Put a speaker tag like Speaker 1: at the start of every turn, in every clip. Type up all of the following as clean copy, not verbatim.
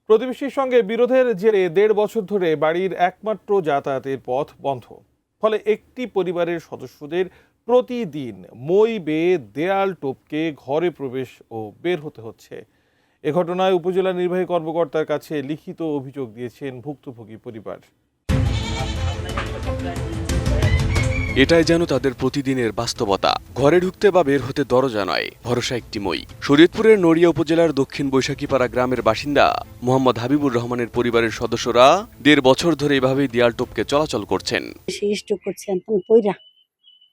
Speaker 1: প্রতিবেশীর সঙ্গে বিরোধের জেরে ১.৫ বছর ধরে বাড়ির একমাত্র যাতায়াতের পথ বন্ধ। ফলে একটি পরিবারের সদস্যদের প্রতিদিন মই বেয়ে দেয়াল টপকে ঘরে প্রবেশ ও বের হতে হচ্ছে। এ ঘটনায় উপজেলা নির্বাহী কর্মকর্তার কাছে লিখিত অভিযোগ দিয়েছেন ভুক্তভোগী পরিবার।
Speaker 2: এটাই যেন তাদের প্রতিদিনের বাস্তবতা। ঘরে ঢুকতে বা বের হতে দরজা নয়, ভরসা একটি মই। শরীয়তপুরের নড়িয়া উপজেলার দক্ষিণ বৈশাখীপাড়া গ্রামের বাসিন্দা মোহাম্মদ হাবিবুর রহমানের পরিবারের সদস্যরা ১.৫ বছর ধরে এভাবেই দেয়াল টপকে চলাচল করছেন।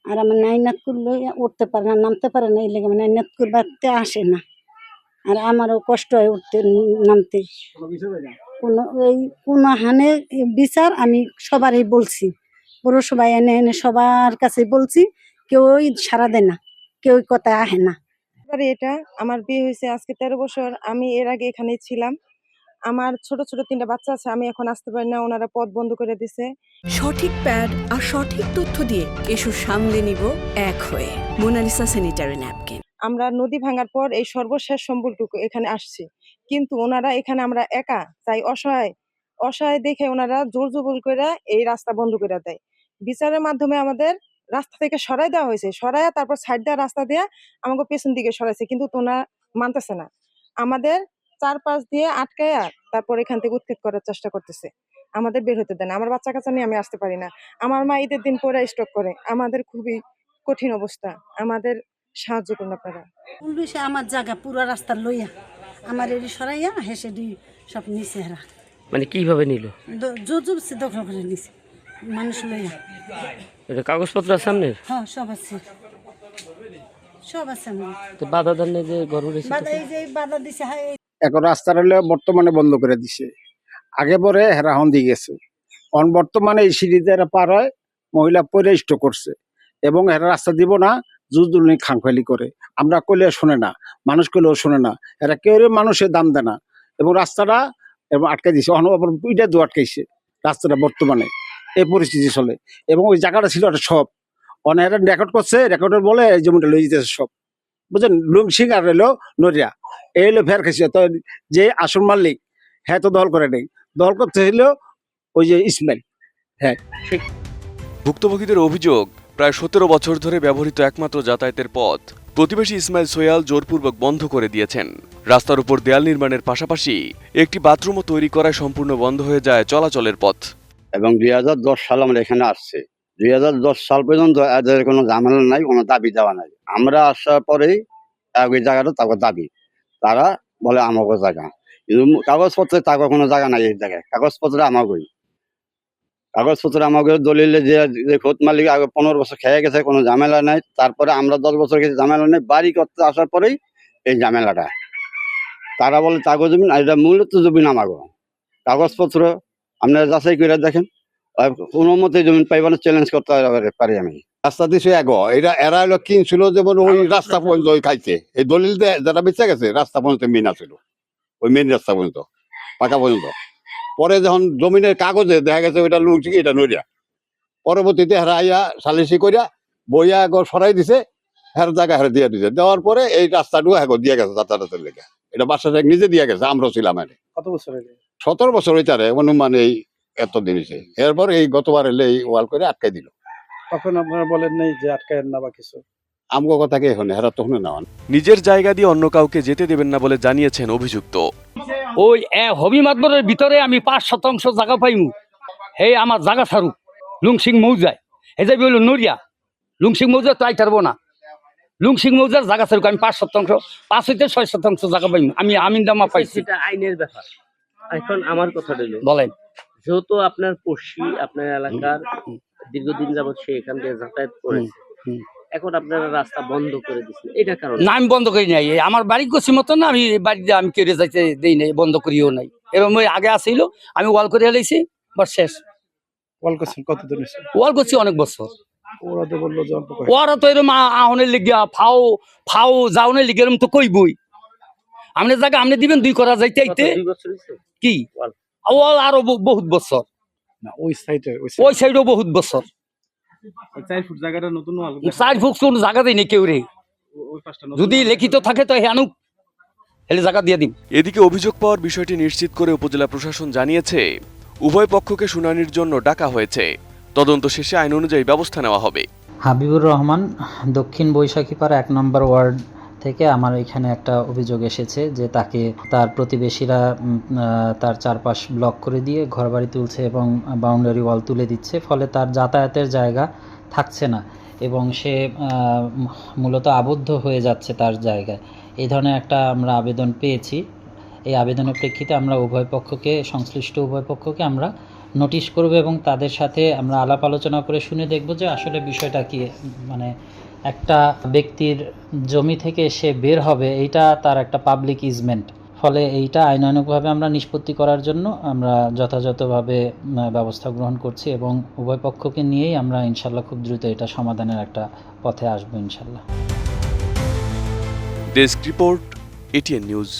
Speaker 3: আর আমার নাইনাত করলে উঠতে পারে না, নামতে পারে না, এই লেগে আমার নাইনাত করতে আসে না। আর আমারও কষ্ট হয় উঠতে নামতে। কোনো হানে বিচার আমি সবারই বলছি, পৌরসভায় এনে এনে সবার কাছে বলছি, কেউই সাড়া দেয় না, কেউ কথায় আহে না।
Speaker 4: এটা আমার বিয়ে হয়েছে আজকে ১৩ বছর। আমি এর আগে এখানে ছিলাম। আমার ছোট ছোট ৩টা বাচ্চা আছে, আমি এখন আসতে পারি না, ওনারা পথ বন্ধ করে দিছে।
Speaker 5: সঠিক প্যাড আর সঠিক তথ্য দিয়ে এসব সামলে নিব এক হয়ে। Monalisa sanitary napkin.
Speaker 4: আমরা নদী ভাঙার পর এই সর্বশেষ সম্বলটুকু এখানে আসছি, কিন্তু ওনারা এখানে আমরা একা, তাই অসহায় দেখে ওনারা জোর জবর করে এই রাস্তা বন্ধ করে দেয়। বিচারের মাধ্যমে আমাদের রাস্তা থেকে সরাই দেওয়া হয়েছে, সরাইয়া তারপর সাইড দেওয়া রাস্তা দিয়ে আমাকে পেছন দিকে সরাইছে, কিন্তু তোনা মানতেছে না। আমাদের চারপাশ দিয়ে আটকায়া তারপর এখান থেকে উৎখাত করার চেষ্টা করতেছে, আমাদের বের হতে দেন। আমার বাচ্চা কাচ্চা নিয়ে আমি আসতে পারি না। আমার মা ঈদের দিন পরে স্ট্রোক করে। আমাদের খুবই কঠিন অবস্থা, আমাদের সাহায্য করুন আপনারা।
Speaker 3: পুলিশে আমার জায়গা পুরো রাস্তা লইয়া আমার এটি সরাইয়া হেসে সব নিচে হেরা।
Speaker 6: মানে কিভাবে নিল?
Speaker 3: জোর জবরদস্তি দখল করে নিছে মানুষ লইয়া।
Speaker 6: এটা কাগজপত্র আছে সামনে?
Speaker 3: হ্যাঁ, সব আছে, সব আছে।
Speaker 6: তো বাধা দেন না যে গরু রেসে?
Speaker 3: বাধা এই যে বাধা দিছে।
Speaker 7: এখন রাস্তাটা বর্তমানে বন্ধ করে দিছে, আগে পরে হেরা হন দিয়ে গেছে। বর্তমানে এই সিঁড়িতে পার হয় মহিলা পরে স্ট্রোক করছে এবং এরা রাস্তা দিব না, জুজদুলনি খাংখালি করে। আমরা কইলে শোনে না, মানুষ কইলেও শোনে না, এরা কেউ মানুষের দাম দেয় না এবং রাস্তাটা এবং আটকে দিছে। ওইটা দু আটকাইছে রাস্তাটা, বর্তমানে এই পরিস্থিতি চলে। এবং ওই জায়গাটা ছিল একটা সব অনেক রেকর্ড করছে, রেকর্ডের বলে এই জমিটা লই যেতেছে সব, বুঝলেন। লুমসিং আর এলো নড়িয়া, এই হলো ফের খাইছে। তো যে আসল মালিক হ্যাঁ তো দখল করে নেই, দখল করতে হইলো ওই যে ইসমাইল। হ্যাঁ,
Speaker 2: ভুক্তভোগীদের অভিযোগ, প্রায় ১৭ বছর ধরে ব্যবহৃত একমাত্র যাতায়াতের পথ প্রতিবেশী ইসমাইল সোয়াল জোরপূর্বক বন্ধ করে দিয়েছেন। রাস্তার উপর দেয়াল নির্মাণের পাশাপাশি একটি বাথরুমও তৈরি করায় সম্পূর্ণ বন্ধ হয়ে যায় চলাচলের পথ।
Speaker 8: এবং ২০১০ সাল আমরা এখানে আসছে, ২০১০ সাল পর্যন্ত এদের কোনো ঝামেলা নাই, কোনো দাবি দেওয়া নাই। আমরা আসার পরেই ওই জায়গাটা তারপর দাবি, তারা বলে আমাকে জায়গা, কিন্তু কাগজপত্রে তাকে কোনো জায়গা নাই। এই জায়গায় কাগজপত্রে আমাকে দলিলে যে খোদ মালিক আগে ১৫ বছর খেয়ে গেছে, কোনো ঝামেলা নাই। তারপরে আমরা ১০ বছর গেছি, ঝামেলা নেই। বাড়ি করতে আসার পরেই এই ঝামেলাটা। তারা বলে তাগো জমিন, আর এটা মূলত জমিন আমাগো। কাগজপত্র আপনারা যাচাই করে দেখেন, কোনো মতে জমিন পাইবানা, চ্যালেঞ্জ করতে পারি আমি।
Speaker 9: রাস্তা দিছে এরা হলো কিনছিল, যেমন ওই রাস্তা পর্যন্ত ওই খাইছে। এই দলিল যারা বেঁচে গেছে রাস্তা পর্যন্ত মেন আছিল, ওই মেন রাস্তা পর্যন্ত, পাকা পর্যন্ত। পরে যখন জমিনের কাগজে দেখা গেছে ওইটা লুকছি, এটা নড়িয়া, পরবর্তীতে হেরা আইয়া সালিসি করিয়া বইয়া সরাই দিছে, হের জায়গা হেরা দিয়ে দিছে। দেওয়ার পরে এই রাস্তাটুকু দিয়ে গেছে যাতায়াতের লেগে। এটা বাসাটা নিজে দিয়ে গেছে, আমরাও ছিলাম।
Speaker 7: কত বছর আগে?
Speaker 9: ১৭ বছর হইতারে অনুমান, এই এতদিন হয়েছে। এরপর এই গতবার এলে এই ওয়াল করে আটকাই দিল।
Speaker 7: তখন আপনারা বলেন নাই যে আটকায় না বা কিছু?
Speaker 9: আমগো কথা কে এখন, হেরা তখন না।
Speaker 2: নিজের জায়গা দিয়ে অন্য কাউকে যেতে দেবেন না বলে জানিয়েছেন অভিযুক্ত।
Speaker 6: ওই হবি মাতবরের ভিতরে আমি ৫% জায়গা পাইমু, হে আমার জায়গা ছাড়ু লুংসিং মৌজায়, হে যাবি হইল নড়িয়া। লুংসিং মৌজা তো আইতারবো না, লুংসিং মৌজার জায়গা ছাড়ুক। আমি ৫%, ৫ হইতে 6% জায়গা পাইমু। আমি আমিনদামা পাইছি। এটা আইনের ব্যাপার। এখন আমার কথা রইল, বলেন। যেহেতু আপনার পড়শি, আপনার এলাকার দীর্ঘদিন যাবৎ সে এখান থেকে যাতায়াত করেছে, এখন আপনারা রাস্তা বন্ধ করে দিচ্ছেন, এটা কারণ? না, আমি বন্ধ করি নাই। আমার বাড়ি করছি মতো না, আমি বাড়িতে আমি কেড়ে যাইতে দেই নাই, বন্ধ করিও নাই। এরকম আগে আসিল, আমি ওয়াল করে হেলাইছি, বাস শেষ।
Speaker 7: ওয়াল করছেন কতদিন হয়েছে?
Speaker 6: ওয়াল করছি অনেক বছর।
Speaker 7: ওরা তো বললো যে
Speaker 6: ওরা তো এরকম আহনের লিগিয়া ফাও যাওনের লিগে এরকম তো কইবই। আপনি জায়গা আপনি দিবেন ২ করা যাইতে আইতে কি ওয়াল আরো বহুত বছর,
Speaker 7: ওই
Speaker 6: সাইডও বহুত বছর।
Speaker 7: ৪ ফুট জায়গাটা নতুন ওয়াল,
Speaker 6: ৪ ফুট কোন জায়গা দেয় না কেউ রে। যদি লিখিত থাকে তো হেয়ানুক এলে জায়গা দিয়ে দিন।
Speaker 2: এদিকে অভিযোগ পাওয়ার বিষয়টি নিশ্চিত করে উপজেলা প্রশাসন জানিয়েছে উভয় পক্ষকে শুনানির জন্য ডাকা হয়েছে। তদন্ত শেষে আইন অনুযায়ী ব্যবস্থা নেওয়া হবে।
Speaker 10: হাবিবুর রহমান, দক্ষিণ বৈশাখীপাড়া 1 নম্বর ওয়ার্ড থেকে আমার এখানে একটা অভিযোগ এসেছে যে তাকে তার প্রতিবেশীরা তার চারপাশ ব্লক করে দিয়ে ঘরবাড়ি তুলছে এবং বাউন্ডারি ওয়াল তুলে দিচ্ছে, ফলে তার যাতায়াতের জায়গা থাকছে না এবং সে মূলত আবদ্ধ হয়ে যাচ্ছে তার জায়গায়। এই ধরনের একটা আমরা আবেদন পেয়েছি। এই আবেদনের প্রেক্ষিতে আমরা সংশ্লিষ্ট উভয় পক্ষকে আমরা নোটিশ করব এবং তাদের সাথে আমরা আলাপ আলোচনা করে শুনে দেখব যে আসলে বিষয়টা কি, মানে একটা ব্যক্তির জমি থেকে সে বের হবে, এইটা তার একটা পাবলিক ইজমেন্ট, ফলে এইটা আইনানুগভাবে আমরা নিষ্পত্তি করার জন্য আমরা যথাযথভাবে ব্যবস্থা গ্রহণ করছি এবং উভয় পক্ষকে নিয়েই আমরা ইনশাল্লাহ খুব দ্রুত এটা সমাধানের একটা পথে আসবো ইনশাল্লাহ।
Speaker 2: Desk report, ATN news.